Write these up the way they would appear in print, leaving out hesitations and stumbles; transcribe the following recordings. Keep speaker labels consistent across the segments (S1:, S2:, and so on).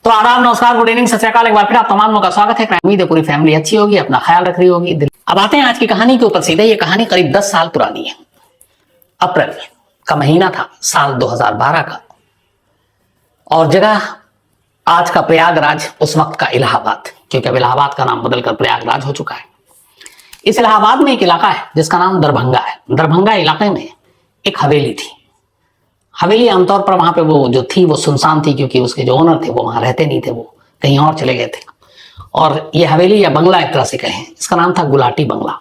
S1: तो आदाब, नमस्कार, गुड इवनिंग, सत श्री अकाल। एक बार फिर आप तमाम लोगों का स्वागत है। उम्मीद है पूरी फैमिली अच्छी होगी, अपना ख्याल रख रही होगी। अब आते हैं आज की कहानी के ऊपर सीधे। ये कहानी करीब 10 साल पुरानी है। अप्रैल का महीना था, साल 2012 का, और जगह आज का प्रयागराज, उस वक्त का इलाहाबाद, क्योंकि अब इलाहाबाद का नाम बदलकर प्रयागराज हो चुका है। इस इलाहाबाद में एक इलाका है जिसका नाम दरभंगा है। दरभंगा इलाके में एक हवेली थी। हवेली आमतौर पर वहां पे वो जो थी वो सुनसान थी, क्योंकि उसके जो ओनर थे वो वहां रहते नहीं थे, वो कहीं और चले गए थे। और ये हवेली या बंगला एक तरह से कहें, इसका नाम था गुलाटी बंगला।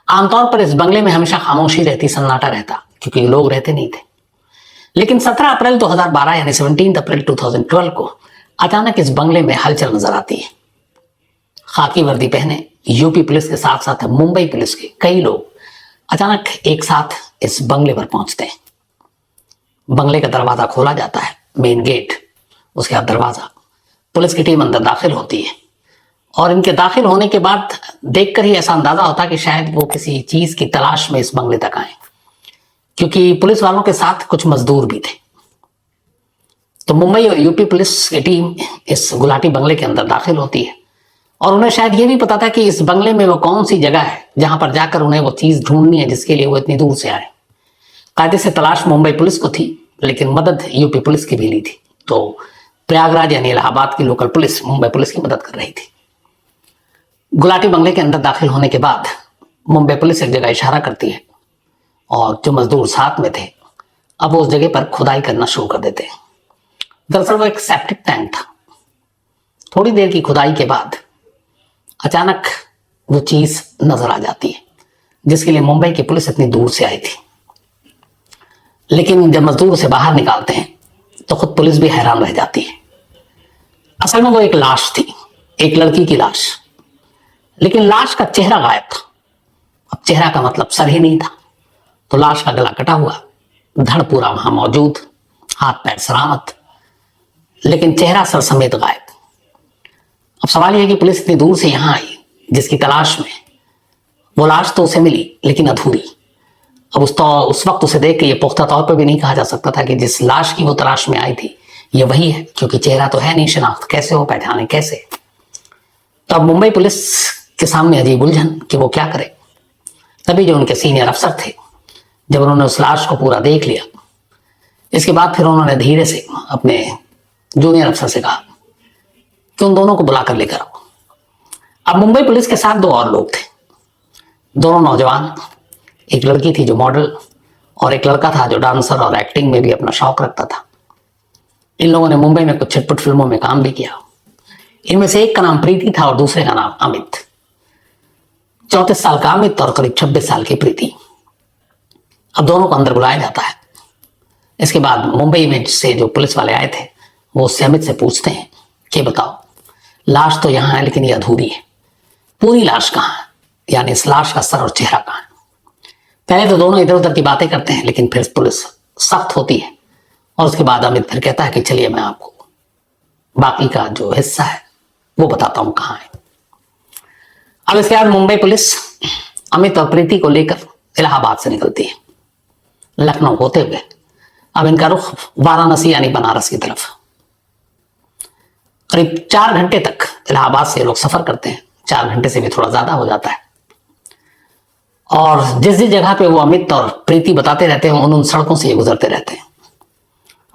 S1: आमतौर पर इस बंगले में हमेशा खामोशी रहती, सन्नाटा रहता, क्योंकि लोग रहते नहीं थे। लेकिन 17 अप्रैल 2012 यानी 17 अप्रैल 2012 को अचानक इस बंगले में हलचल नजर आती है। खाकी वर्दी पहने यूपी पुलिस के साथ साथ मुंबई पुलिस के कई लोग अचानक एक साथ इस बंगले पर पहुंचते हैं। बंगले का दरवाजा खोला जाता है, मेन गेट, उसके बाद दरवाजा। पुलिस की टीम अंदर दाखिल होती है और इनके दाखिल होने के बाद देखकर ही ऐसा अंदाजा होता है कि शायद वो किसी चीज की तलाश में इस बंगले तक आए, क्योंकि पुलिस वालों के साथ कुछ मजदूर भी थे। तो मुंबई और यूपी पुलिस की टीम इस गुलाटी बंगले के अंदर दाखिल होती है और उन्हें शायद ये भी पता था कि इस बंगले में वो कौन सी जगह है जहां पर जाकर उन्हें वो चीज ढूंढनी है जिसके लिए वो इतनी दूर से आए। कायदे से तलाश मुंबई पुलिस को थी, लेकिन मदद यूपी पुलिस की भी ली थी। तो प्रयागराज यानी इलाहाबाद की लोकल पुलिस मुंबई पुलिस की मदद कर रही थी। गुलाटी बंगले के अंदर दाखिल होने के बाद मुंबई पुलिस एक जगह इशारा करती है और जो मजदूर साथ में थे अब वो उस जगह पर खुदाई करना शुरू कर देते हैं। दरअसल वो एक सेप्टिक टैंक था। थोड़ी देर की खुदाई के बाद अचानक वो चीज नजर आ जाती है जिसके लिए मुंबई की पुलिस इतनी दूर से आई थी। लेकिन जब मजदूर उसे बाहर निकालते हैं तो खुद पुलिस भी हैरान रह जाती है। असल में वो एक लाश थी, एक लड़की की लाश, लेकिन लाश का चेहरा गायब था। अब चेहरा का मतलब सर ही नहीं था, तो लाश का गला कटा हुआ, धड़ पूरा वहां मौजूद, हाथ पैर सलामत, लेकिन चेहरा सर समेत गायब। अब सवाल यह है कि पुलिस इतनी दूर से यहां आई जिसकी तलाश में, वो लाश तो उसे मिली लेकिन अधूरी। अब उस वक्त उसे देख के ये पुख्ता तौर पर भी नहीं कहा जा सकता था कि जिस लाश की वो तलाश में आई थी ये वही है, क्योंकि चेहरा तो है नहीं, शिनाख्त कैसे हो, पहचाने कैसे। तो अब मुंबई पुलिस के सामने अजीब उलझन कि वो क्या करे। तभी जो उनके सीनियर अफसर थे, जब उन्होंने उस लाश को पूरा देख लिया, इसके बाद फिर उन्होंने धीरे से अपने जूनियर अफसर से कहा कि उन दोनों को बुलाकर लेकर आओ। अब मुंबई पुलिस के साथ दो और लोग थे, दोनों नौजवान, एक लड़की थी जो मॉडल और एक लड़का था जो डांसर और एक्टिंग में भी अपना शौक रखता था। इन लोगों ने मुंबई में कुछ छिटपुट फिल्मों में काम भी किया। इनमें से एक का नाम प्रीति था और दूसरे का नाम अमित। 34 साल का अमित और करीब 26 साल की प्रीति। अब दोनों को अंदर बुलाया जाता है। इसके बाद मुंबई में से जो पुलिस वाले आए थे वो उससे अमित से पूछते हैं कि बताओ, लाश तो यहां है लेकिन ये अधूरी है, पूरी लाश कहां है, यानी इस लाश का सर और चेहरा कहां है। पहले तो दोनों इधर उधर की बातें करते हैं, लेकिन फिर पुलिस सख्त होती है और उसके बाद अमित फिर कहता है कि चलिए मैं आपको बाकी का जो हिस्सा है वो बताता हूं कहां है। अब इसके बाद मुंबई पुलिस अमित और प्रीति को लेकर इलाहाबाद से निकलती है। लखनऊ होते हुए अब इनका रुख वाराणसी यानी बनारस की तरफ। करीब 4 घंटे तक इलाहाबाद से लोग सफर करते हैं, 4 घंटे से भी थोड़ा ज्यादा हो जाता है। और जिस जिस जगह पे वो अमित और प्रीति बताते रहते हैं उन सड़कों से ये गुजरते रहते हैं।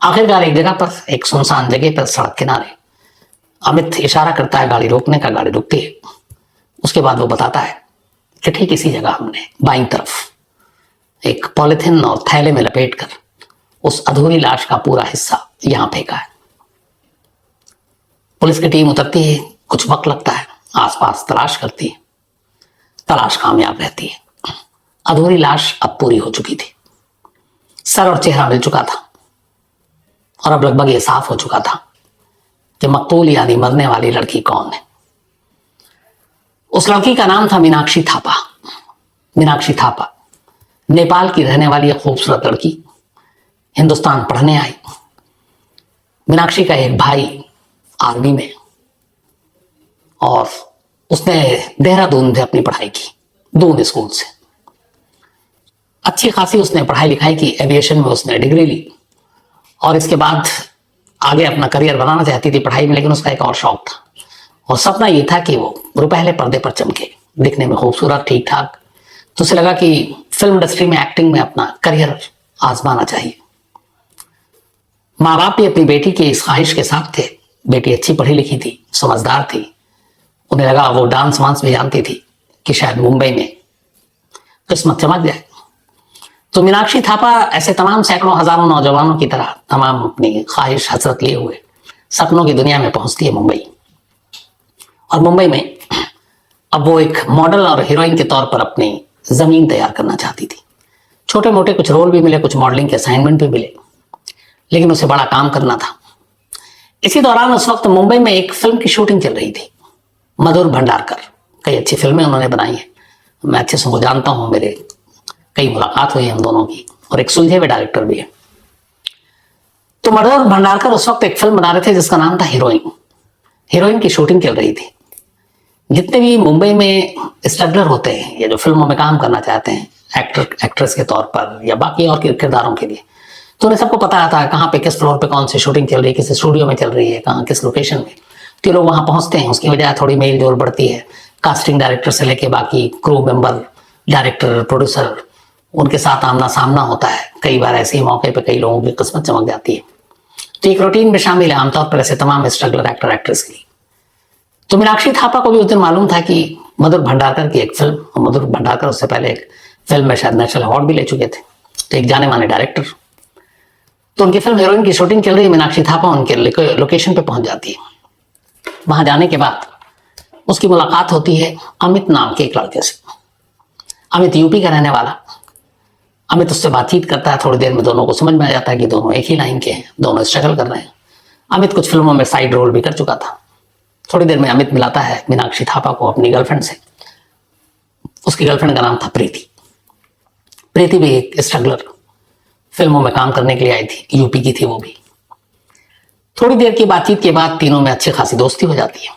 S1: आखिरकार एक जगह पर, एक सुनसान जगह पर सड़क किनारे अमित इशारा करता है गाड़ी रोकने का, गाड़ी रुकती है। उसके बाद वो बताता है कि ठीक इसी जगह हमने बाईं तरफ एक पॉलिथीन और थैले में लपेटकर उस अधूरी लाश का पूरा हिस्सा यहां फेंका है। पुलिस की टीम उतरती है, कुछ वक्त लगता है, आसपास तलाश करती है, तलाश कामयाब रहती है। अधूरी लाश अब पूरी हो चुकी थी, सर और चेहरा मिल चुका था और अब लगभग ये साफ हो चुका था कि मकतूल यानी मरने वाली लड़की कौन है। उस लड़की का नाम था मीनाक्षी थापा। मीनाक्षी थापा नेपाल की रहने वाली एक खूबसूरत लड़की, हिंदुस्तान पढ़ने आई। मीनाक्षी का एक भाई आर्मी में, और उसने देहरादून से अपनी पढ़ाई की, दून स्कूल से। अच्छी खासी उसने पढ़ाई लिखाई की, एविएशन में उसने डिग्री ली और इसके बाद आगे अपना करियर बनाना चाहती थी पढ़ाई में, लेकिन उसका एक और शौक था और सपना ये था कि वो रुपहले पर्दे पर चमके, दिखने में खूबसूरत, ठीक ठाक। तो उसे लगा कि फिल्म इंडस्ट्री में, एक्टिंग में अपना करियर आजमाना चाहिए। माँ बाप भी अपनी बेटी की इस ख्वाहिश के साथ थे। बेटी अच्छी पढ़ी लिखी थी, समझदार थी। उन्हें लगा, वो डांस वांस भी जानती थी, कि शायद मुंबई में किस्मत चमक जाए। तो मीनाक्षी थापा ऐसे तमाम सैकड़ों हजारों नौजवानों की तरह तमाम अपनी ख्वाहिश हसरत लिए हुए सपनों की दुनिया में पहुंचती है मुंबई। और मुंबई में अब वो एक मॉडल और हीरोइन के तौर पर अपनी जमीन तैयार करना चाहती थी। छोटे मोटे कुछ रोल भी मिले, कुछ मॉडलिंग के असाइनमेंट भी मिले, लेकिन उसे बड़ा काम करना था। इसी दौरान उस वक्त मुंबई में एक फिल्म की शूटिंग चल रही थी, मधुर भंडारकर। कई अच्छी फिल्में उन्होंने बनाई हैं, मैं अच्छे से उनको जानता हूं, मेरे कई मुलाकात हुई हम दोनों की, और एक सुलझे हुए डायरेक्टर भी है। तो मधुर भंडारकर उस वक्त एक फिल्म बना रहे थे जिसका नाम था हीरोइन। हीरोइन की शूटिंग चल रही थी। जितने भी मुंबई में स्ट्रगलर होते हैं या जो फिल्मों में काम करना चाहते हैं एक्टर एक्ट्रेस के तौर पर या बाकी और किरदारों के लिए, तो उन्हें सबको पता था कहाँ पे किस फ्लोर पे कौन सी शूटिंग चल रही है, किस स्टूडियो में चल रही है, कहाँ किस लोकेशन में। तो लोग वहां पहुंचते हैं, उसकी वजह थोड़ी मेल जोल बढ़ती है। कास्टिंग डायरेक्टर से लेके बाकी क्रू मेंबर, डायरेक्टर, प्रोड्यूसर, उनके साथ आमना सामना होता है। कई बार ऐसे ही मौके पर कई लोगों की किस्मत चमक जाती है। तो एक रूटीन में शामिल है आमतौर पर ऐसे तमाम स्ट्रगलर एक्टर एक्ट्रेस की। तो मीनाक्षी थापा को भी उस दिन मालूम था कि मधुर भंडारकर की एक फिल्म, और मधुर भंडारकर उससे पहले एक फिल्म में शायद नेशनल अवार्ड भी ले चुके थे, तो एक जाने माने डायरेक्टर। तो उनकी फिल्म हीरोइन की शूटिंग चल रही है, मीनाक्षी थापा उनके लोकेशन पे पहुंच जाती है। वहां जाने के बाद उसकी मुलाकात होती है अमित नाम के एक लड़के से। अमित यूपी का रहने वाला। अमित उससे बातचीत करता है, थोड़ी देर में दोनों को समझ में आ जाता है कि दोनों एक ही लाइन के हैं, दोनों स्ट्रगल कर रहे हैं। अमित कुछ फिल्मों में साइड रोल भी कर चुका था। थोड़ी देर में अमित मिलाता है मीनाक्षी थापा को अपनी गर्लफ्रेंड से। उसकी गर्लफ्रेंड का नाम था प्रीति। प्रीति भी एक स्ट्रगलर, फिल्मों में काम करने के लिए आई थी, यूपी की थी वो भी। थोड़ी देर की बातचीत के बाद तीनों में अच्छी खासी दोस्ती हो जाती है।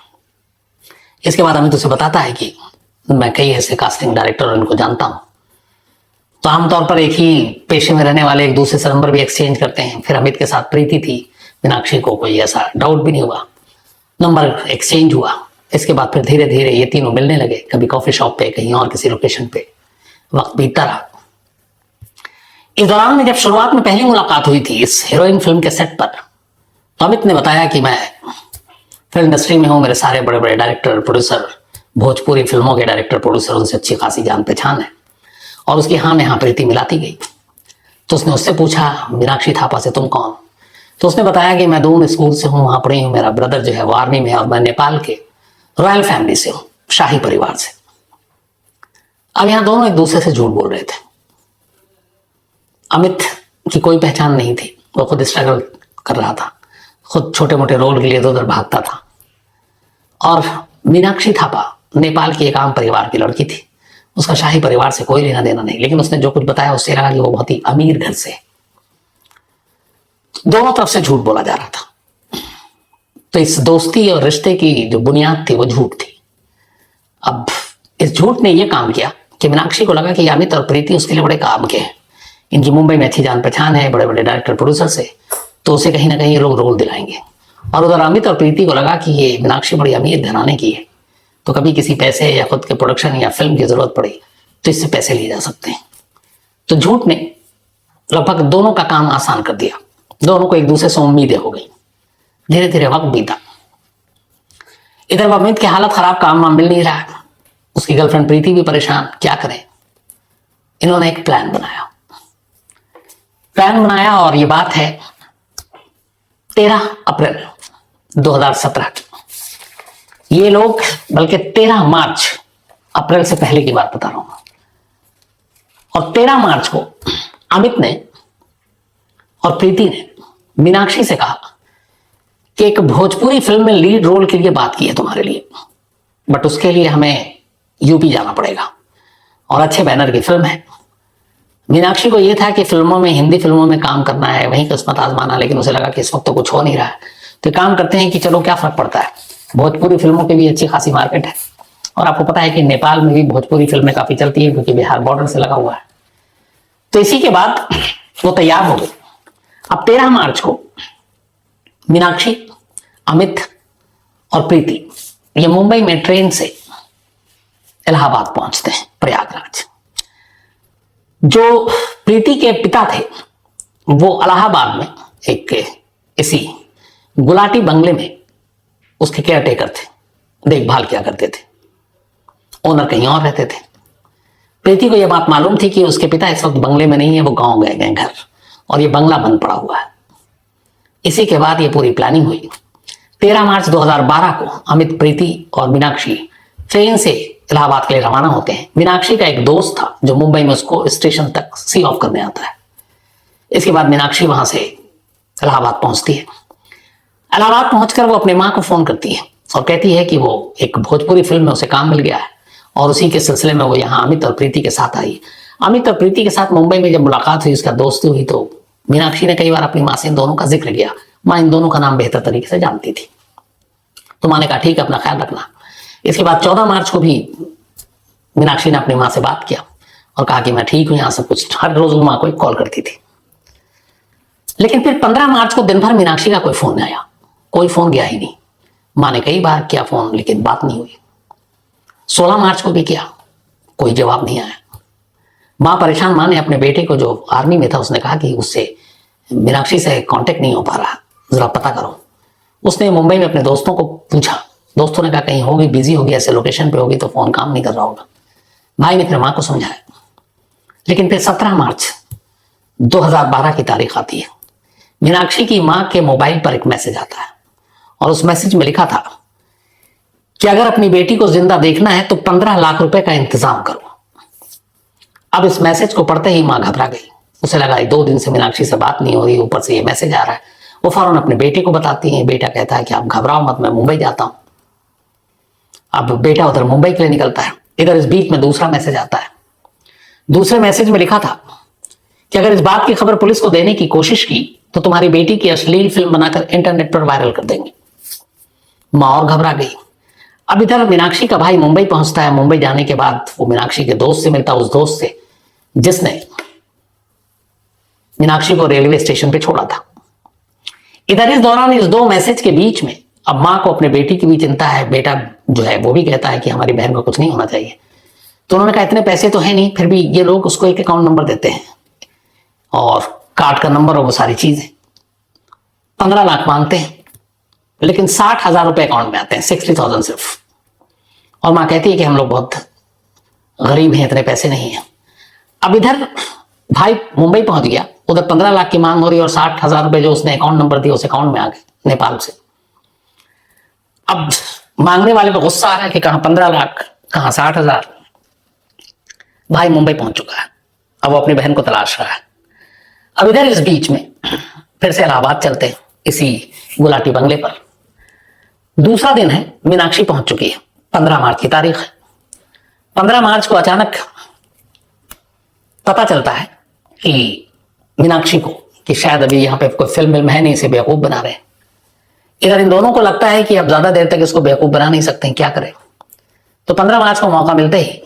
S1: इसके बाद अमित उसे बताता है कि मैं कई ऐसे कास्टिंग डायरेक्टर और इनको जानता हूं। तो आमतौर पर एक ही पेशे में रहने वाले एक दूसरे से नंबर भी एक्सचेंज करते हैं। फिर अमित के साथ प्रीति थी, मीनाक्षी को कोई ऐसा डाउट भी नहीं हुआ, नंबर एक्सचेंज हुआ। इसके बाद फिर धीरे धीरे ये तीनों मिलने लगे, कभी कॉफी शॉप पे, कहीं और किसी लोकेशन पे। वक्त बीतता रहा। इस दौरान में जब शुरुआत में पहली मुलाकात हुई थी इस हीरोइन फिल्म के सेट पर, तो अमित ने बताया कि मैं फिल्म इंडस्ट्री में हूं, मेरे सारे बड़े बड़े डायरेक्टर, प्रोड्यूसर, भोजपुरी फिल्मों के डायरेक्टर, प्रोड्यूसर, उनसे अच्छी खासी जान पहचान है। और उसकी हाँ में हाँ प्रीति मिलाती गई। तो उसने उससे पूछा, मीनाक्षी थापा से तुम कौन? तो उसने बताया कि मैं दून स्कूल से हूँ, वहां पढ़ी हूँ, मेरा ब्रदर जो है वो आर्मी में है, और मैं नेपाल के रॉयल फैमिली से हूँ, शाही परिवार से। अब यहां दोनों एक दूसरे से झूठ बोल रहे थे। अमित की कोई पहचान नहीं थी, वो खुद स्ट्रगल कर रहा था, खुद छोटे मोटे रोल के लिए इधर उधर भागता था। और मीनाक्षी थापा नेपाल की एक आम परिवार की लड़की थी, उसका शाही परिवार से कोई लेना देना नहीं, लेकिन उसने जो कुछ बताया उससे लगा कि वो बहुत ही अमीर घर से। दोनों तरफ से झूठ बोला जा रहा था। तो इस दोस्ती और रिश्ते की जो बुनियाद थी वो झूठ थी। अब इस झूठ ने यह काम किया कि मीनाक्षी को लगा कि अमित और प्रीति उसके लिए बड़े काम के हैं, इनकी मुंबई में अच्छी जान पहचान है बड़े बड़े डायरेक्टर प्रोड्यूसर से, तो उसे कहीं ना कहीं ये लोग रोल दिलाएंगे। और उधर अमित और प्रीति को लगा कि ये मीनाक्षी बड़ी अमीर घराने की है, तो कभी किसी पैसे या खुद के प्रोडक्शन या फिल्म की जरूरत पड़ी तो इससे पैसे लिए जा सकते हैं। तो झूठ ने लगभग दोनों का काम आसान कर दिया। दोनों को एक दूसरे से उम्मीदें हो गई। धीरे धीरे वक्त बीता। इधर अमित की हालत खराब, काम मिल नहीं रहा, उसकी गर्लफ्रेंड प्रीति भी परेशान, क्या करें। इन्होंने एक प्लान बनाया और ये बात है 13 अप्रैल 2017 की। ये लोग, बल्कि 13 मार्च, अप्रैल से पहले की बात बता रहा हूं। और 13 मार्च को अमित ने और प्रीति ने मीनाक्षी से कहा कि एक भोजपुरी फिल्म में लीड रोल के लिए बात की है तुम्हारे लिए, बट उसके लिए हमें यूपी जाना पड़ेगा और अच्छे बैनर की फिल्म है। मीनाक्षी को यह था कि फिल्मों में, हिंदी फिल्मों में काम करना है, वहीं किस्मत आजमाना, लेकिन उसे लगा कि इस वक्त तो कुछ हो नहीं रहा है, तो काम करते हैं कि चलो क्या फर्क पड़ता है, भोजपुरी फिल्मों की भी अच्छी खासी मार्केट है। और आपको पता है कि नेपाल में भी भोजपुरी फिल्में काफी चलती है क्योंकि बिहार बॉर्डर से लगा हुआ है। तो इसी के बाद वो तैयार हो गए। अब 13 मार्च को मीनाक्षी, अमित और प्रीति ये मुंबई में ट्रेन से इलाहाबाद पहुंचते हैं, प्रयागराज। जो प्रीति के पिता थे वो इलाहाबाद में एक इसी गुलाटी बंगले में उसके केयरटेकर थे, देखभाल किया करते थे। ओनर कहीं और रहते थे। प्रीति को यह बात मालूम थी कि उसके पिता इस वक्त बंगले में नहीं है, वो गांव गए घर, और ये बंगला बंद पड़ा हुआ है। इसी के बाद ये पूरी प्लानिंग हुई। 13 मार्च 2012 को अमित, प्रीति और मीनाक्षी ट्रेन से इलाहाबाद के लिए रवाना होते हैं। मीनाक्षी का एक दोस्त था जो मुंबई में उसको स्टेशन तक सी ऑफ करने आता है। इसके बाद मीनाक्षी वहां से इलाहाबाद पहुंचती है। इलाहाबाद पहुंचकर वो अपने माँ को फोन करती है और कहती है कि वो एक भोजपुरी फिल्म में उसे काम मिल गया है और उसी के सिलसिले में वो यहाँ अमित और प्रीति के साथ आई। अमित और प्रीति के साथ मुंबई में जब मुलाकात हुई, उसका दोस्ती हुई, तो मीनाक्षी ने कई बार अपनी माँ से इन दोनों का जिक्र किया। माँ इन दोनों का नाम बेहतर तरीके से जानती थी। तो माँ ने कहा ठीक है, अपना ख्याल रखना। इसके बाद 14 मार्च को भी मीनाक्षी ने अपनी माँ से बात किया और कहा कि मैं ठीक हूं, यहाँ सब कुछ। हर रोज माँ को एक कॉल करती थी। लेकिन फिर 15 मार्च को दिन भर मीनाक्षी का कोई फोन नहीं आया, कोई फोन गया ही नहीं। माँ ने कई बार किया फोन, लेकिन बात नहीं हुई। 16 मार्च को भी किया, कोई जवाब नहीं आया। माँ परेशान। माँ ने अपने बेटे को, जो आर्मी में था, उसने कहा कि उससे मीनाक्षी से कांटेक्ट नहीं हो पा रहा, जरा पता करो। उसने मुंबई में अपने दोस्तों को पूछा। दोस्तों ने कहा कहीं होगी, बिजी होगी, ऐसे लोकेशन पे होगी तो फोन काम नहीं कर रहा होगा। भाई ने फिर माँ को समझाया। लेकिन फिर 17 मार्च 2012 की तारीख आती है। मीनाक्षी की माँ के मोबाइल पर एक मैसेज आता है और उस मैसेज में लिखा था कि अगर अपनी बेटी को जिंदा देखना है तो 15 लाख रुपए का इंतजाम करो। अब इस मैसेज को पढ़ते ही माँ घबरा गई। उसे लगा 2 दिन से मीनाक्षी से बात नहीं हो रही, ऊपर से ये मैसेज आ रहा है। वो फौरन अपने बेटे को बताती है। बेटा कहता है कि आप घबराओ मत, मैं मुंबई जाता हूं। अब बेटा उधर मुंबई के लिए निकलता है। इधर इस बीच में दूसरा मैसेज आता है। दूसरे मैसेज में लिखा था कि अगर इस बात की खबर पुलिस को देने की कोशिश की तो तुम्हारी बेटी की अश्लील फिल्म बनाकर इंटरनेट पर वायरल कर देंगे। माँ और घबरा गई। अब इधर मीनाक्षी का भाई मुंबई पहुंचता है। मुंबई जाने के बाद वो मीनाक्षी के दोस्त से मिलता, उस दोस्त से जिसने मीनाक्षी को रेलवे स्टेशन पे छोड़ा था। इधर इस दौरान इस 2 मैसेज के बीच में अब माँ को अपने बेटी की भी चिंता है। बेटा जो है वो भी कहता है कि हमारी बहन को कुछ नहीं होना चाहिए। तो उन्होंने कहा इतने पैसे तो है नहीं, फिर भी ये लोग उसको एक अकाउंट नंबर देते हैं और कार्ड का नंबर और वो सारी चीजें। 15 लाख मांगते हैं, लेकिन 60,000 रुपए अकाउंट में आते हैं, 60,000 सिर्फ। और माँ कहती है कि हम लोग बहुत गरीब हैं, इतने पैसे नहीं है। अब इधर भाई मुंबई पहुंच गया, उधर 15 लाख की मांग हो रही और 60,000 रुपए जो उसने अकाउंट नंबर दिया उस अकाउंट में आ गए नेपाल से। अब मांगने वाले को गुस्सा आ रहा है कि कहां 15 लाख, कहां 60,000। भाई मुंबई पहुंच चुका है, अब वो अपनी बहन को तलाश रहा है। अब इधर इस बीच में फिर से इलाहाबाद चलते हैं, इसी गुलाटी बंगले पर। दूसरा दिन है, मीनाक्षी पहुंच चुकी है। 15 मार्च की तारीख है। 15 मार्च को अचानक पता चलता है कि मीनाक्षी को कि शायद अभी यहाँ पे कोई फिल्म है नहीं, इसे बेवकूफ बना रहे हैं। इधर इन दोनों को लगता है कि अब ज्यादा देर तक इसको बेवकूफ बना नहीं सकते, क्या करें। तो 15 मार्च को मौका मिलते ही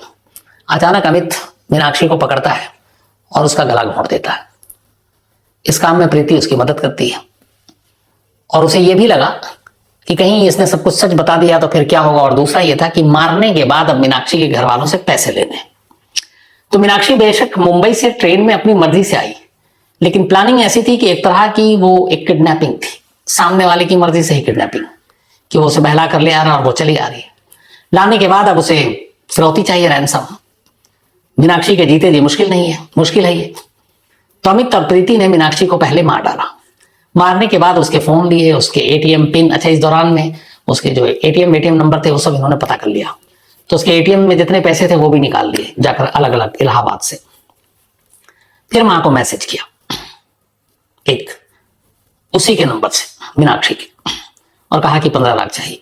S1: अचानक अमित मीनाक्षी को पकड़ता है और उसका गला घोंट देता है। इस काम में प्रीति उसकी मदद करती है और उसे यह भी लगा कि कहीं इसने सब कुछ सच बता दिया तो फिर क्या होगा। और दूसरा यह था कि मारने के बाद अब मीनाक्षी के घर वालों से पैसे लेने। तो मीनाक्षी बेशक मुंबई से ट्रेन में अपनी मर्जी से आई, लेकिन प्लानिंग ऐसी थी कि एक तरह की वो एक किडनैपिंग थी, सामने वाले की मर्जी से ही किडनैपिंग, कि वो उसे बहला कर ले आ रहा और वो चली आ रही है। लाने के बाद अब उसे फिरौती चाहिए, रैंसम। मीनाक्षी के जीते जी मुश्किल नहीं है, मुश्किल है ये। तो अमित और प्रीति ने मीनाक्षी को पहले मार डाला। मारने के बाद उसके फोन लिए, उसके एटीएम पिन, अच्छा इस दौरान में उसके जो एटीएम नंबर थे वो सब इन्होंने पता कर लिया। तो उसके एटीएम में जितने पैसे थे वो भी निकाल लिए जाकर अलग अलग इलाहाबाद से। फिर मां को मैसेज किया एक, उसी के नंबर से, मीनाक्षी के, और कहा कि 15 लाख चाहिए।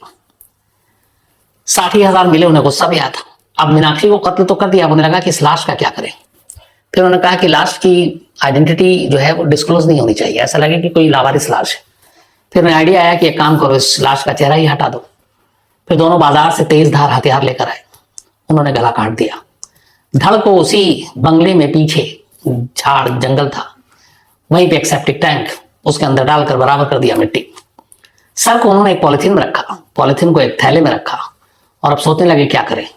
S1: 60,000 मिले। उन्हें गुस्सा भी आया था। अब मीनाक्षी को कत्ल तो कर दिया, उन्हें लगा कि इस लाश का क्या करें। फिर उन्होंने कहा कि लाश की आइडेंटिटी जो है वो डिस्क्लोज नहीं होनी चाहिए, ऐसा लगे कि कोई लावारिस लाश है। फिर उन्हें आइडिया आया कि एक काम करो, इस लाश का चेहरा ही हटा दो। फिर दोनों बाजार से तेज धार हथियार लेकर आए। उन्होंने गला काट दिया। धड़ को उसी बंगले में पीछे झाड़ जंगल था, वहीं पे एक सेप्टिक टैंक, उसके अंदर डालकर बराबर कर दिया मिट्टी सर को उन्होंने एक पॉलिथीन में रखा, पॉलिथीन को एक थैले में रखा और अब सोचने लगे क्या करें।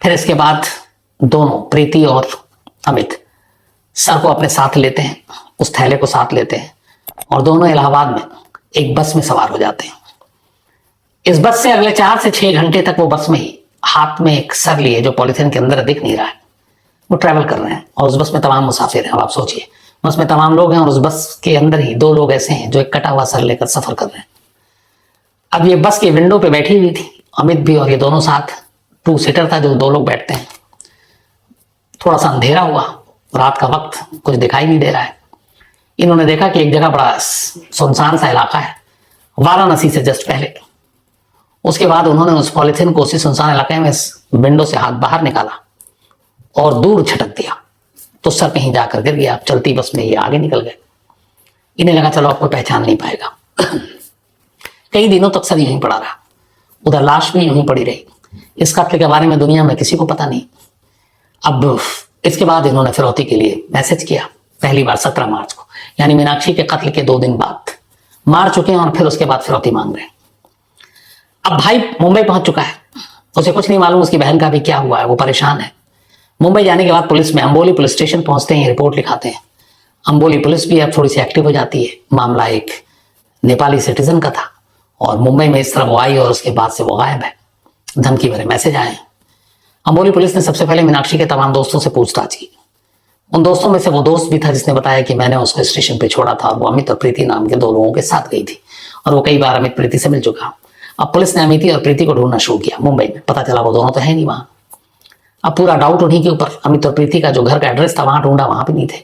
S1: फिर इसके बाद दोनों प्रीति और अमित सर को अपने साथ लेते हैं, उस थैले को साथ लेते हैं और दोनों इलाहाबाद में एक बस में सवार हो जाते हैं। इस बस से अगले 4 से 6 घंटे तक वो बस में ही हाथ में एक सर लिए जो पॉलिथीन के अंदर दिख नहीं रहा है, वो ट्रैवल कर रहे हैं और उस बस में तमाम मुसाफिर हैं। अब आप सोचिए, बस में तमाम लोग हैं और उस बस के अंदर ही 2 लोग ऐसे हैं जो एक कटा हुआ सर लेकर सफर कर रहे हैं। अब ये बस की विंडो पे बैठी हुई थी अमित भी और ये दोनों साथ, 2 सीटर था जो 2 लोग बैठते हैं। थोड़ा सा अंधेरा हुआ, रात का वक्त, कुछ दिखाई नहीं दे रहा है। इन्होंने देखा कि एक जगह बड़ा सुनसान सा इलाका है, वाराणसी से जस्ट पहले। उसके बाद उन्होंने उस पॉलिथीन को उसी सुनसान इलाके में विंडो से हाथ बाहर निकाला और दूर झटक दिया तो सर कहीं जाकर गिर गया। चलती बस में ये आगे निकल गए। इन्हें लगा चलो आपको पहचान नहीं पाएगा। कई दिनों तक सर यहीं पड़ा रहा, उधर लाश भी यहीं पड़ी रही। इस कत्ल के बारे में दुनिया में किसी को पता नहीं। अब इसके बाद इन्होंने फिरौती के लिए मैसेज किया, पहली बार 17 मार्च को, यानी मीनाक्षी के कत्ल के 2 दिन बाद मार चुके हैं और फिर उसके बाद फिरौती मांग रहे हैं। अब भाई मुंबई पहुंच चुका है, उसे कुछ नहीं मालूम उसकी बहन का भी क्या हुआ है, वो परेशान है। मुंबई जाने के बाद पुलिस में अंबोली पुलिस स्टेशन पहुंचते हैं, रिपोर्ट लिखाते हैं। अंबोली पुलिस भी अब थोड़ी सी एक्टिव हो जाती है। मामला एक नेपाली सिटीजन का था और मुंबई में इस तरह वो आई और उसके बाद से वो गायब है। धमकी भरे मैसेज आए। अंबोली पुलिस ने सबसे पहले मीनाक्षी के तमाम दोस्तों से पूछताछ की। उन दोस्तों में से वो दोस्त भी था जिसने बताया कि मैंने उसको स्टेशन पे छोड़ा था और वो अमित और प्रीति नाम के 2 लोगों के साथ गई थी और वो कई बार अमित प्रीति से मिल चुका। अब पुलिस ने अमित और प्रीति को ढूंढना शुरू किया मुंबई में। पता चला वो दोनों तो है नहीं वहां। अब पूरा डाउट उन्हीं के ऊपर। अमित और प्रीति का जो घर का एड्रेस था वहां ढूंढा, वहां भी नहीं थे।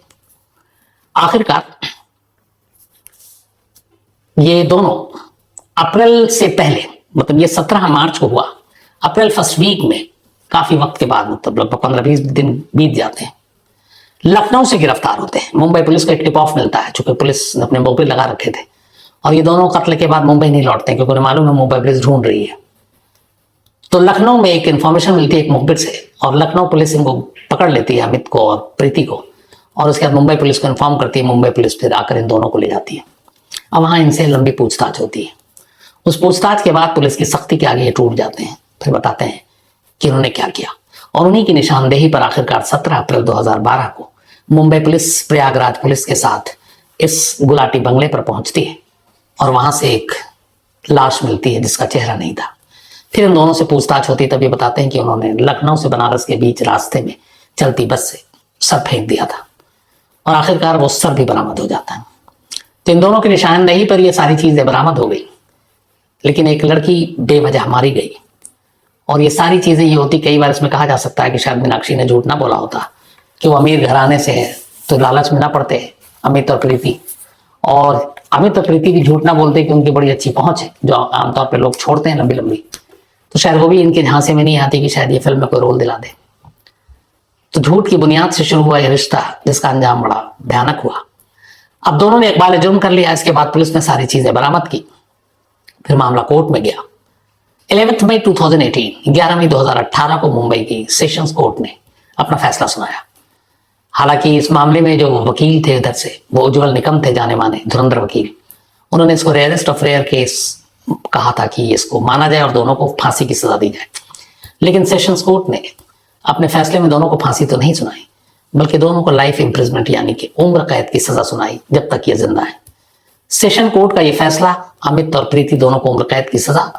S1: आखिरकार ये दोनों अप्रैल से पहले, मतलब ये 17 मार्च को हुआ, अप्रैल फर्स्ट वीक में, काफी वक्त के बाद, मतलब लगभग 15-20 दिन बीत जाते हैं, लखनऊ से गिरफ्तार होते हैं। मुंबई पुलिस को एक टिप ऑफ मिलता है, चूंकि पुलिस ने अपने मोबाइल लगा रखे थे और ये दोनों कत्ल के बाद मुंबई नहीं लौटते क्योंकि उन्हें मालूम है मुंबई पुलिस ढूंढ रही है। तो लखनऊ में एक इंफॉर्मेशन मिलती है एक मुखबिर से और लखनऊ पुलिस इनको पकड़ लेती है, अमित को और प्रीति को, और उसके बाद मुंबई पुलिस को इन्फॉर्म करती है। मुंबई पुलिस फिर आकर इन दोनों को ले जाती है। अब वहां इनसे लंबी पूछताछ होती है। उस पूछताछ के बाद पुलिस की सख्ती के आगे ये टूट जाते हैं, फिर बताते हैं कि उन्होंने क्या किया। और उन्हीं की निशानदेही पर आखिरकार 17 अप्रैल 2012 को मुंबई पुलिस प्रयागराज पुलिस के साथ इस गुलाटी बंगले पर पहुंचती है और वहां से एक लाश मिलती है जिसका चेहरा नहीं था। फिर इन दोनों से पूछताछ होती है, तब ये बताते हैं कि उन्होंने लखनऊ से बनारस के बीच रास्ते में चलती बस से सर फेंक दिया था और आखिरकार वो सर भी बरामद हो जाता है। तो इन दोनों की निशानदेही पर ये सारी चीजें बरामद हो गई, लेकिन एक लड़की बेवजह मारी गई। और ये सारी चीजें ये होती, कई बार इसमें कहा जा सकता है कि शायद मीनाक्षी ने झूठ ना बोला होता कि वो अमीर घराने से है तो लालच में ना पड़ते अमित और प्रीति, और अमित और प्रीति भी झूठ ना बोलते कि उनकी बड़ी अच्छी पहुंच है जो आमतौर पर लोग छोड़ते हैं लंबी लंबी, तो शायद वो भी इनके झांसे में नहीं आती कि शायद ये फिल्म में कोई रोल दिला दे। तो झूठ की बुनियाद से शुरू हुआ यह रिश्ता जिसका अंजाम बड़ा भयानक हुआ। अब दोनों ने इकबाल जुर्म कर लिया। इसके बाद पुलिस ने सारी चीजें बरामद की। फिर मामला कोर्ट में गया। 11 मई 2018, 11 मई 2018 को मुंबई की सेशंस कोर्ट ने अपना फैसला सुनाया। हालांकि इस मामले में जो वकील थे इधर से, वो उज्जवल निकम थे, जाने माने धुरंधर वकील। उन्होंने इसको रेयरेस्ट ऑफ रेयर केस कहा था कि इसको माना जाए और दोनों को फांसी की सजा दी जाए। लेकिन सेशंस कोर्ट ने अपने फैसले में दोनों को फांसी तो नहीं सुनाई, बल्कि दोनों को लाइफ इंप्रिजमेंट यानी कि उम्र कैद की सजा सुनाई जब तक ये जिंदा है। सेशन कोर्ट का ये फैसला, अमित और प्रीति दोनों को उम्र कैद की सजा,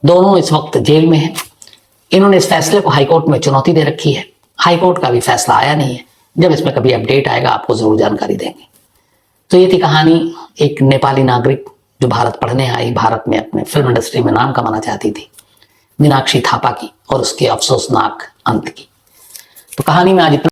S1: दोनों इस वक्त जेल में हैं। इन्होंने इस फैसले को हाईकोर्ट में चुनौती दे रखी है। हाईकोर्ट का भी फैसला आया नहीं है। जब इसमें कभी अपडेट आएगा आपको जरूर जानकारी देंगे। तो ये थी कहानी एक नेपाली नागरिक जो भारत पढ़ने आई, भारत में अपने फिल्म इंडस्ट्री में नाम कमाना चाहती थी, मीनाक्षी थापा की, और उसके अफसोसनाक अंत की। तो कहानी में आज इतना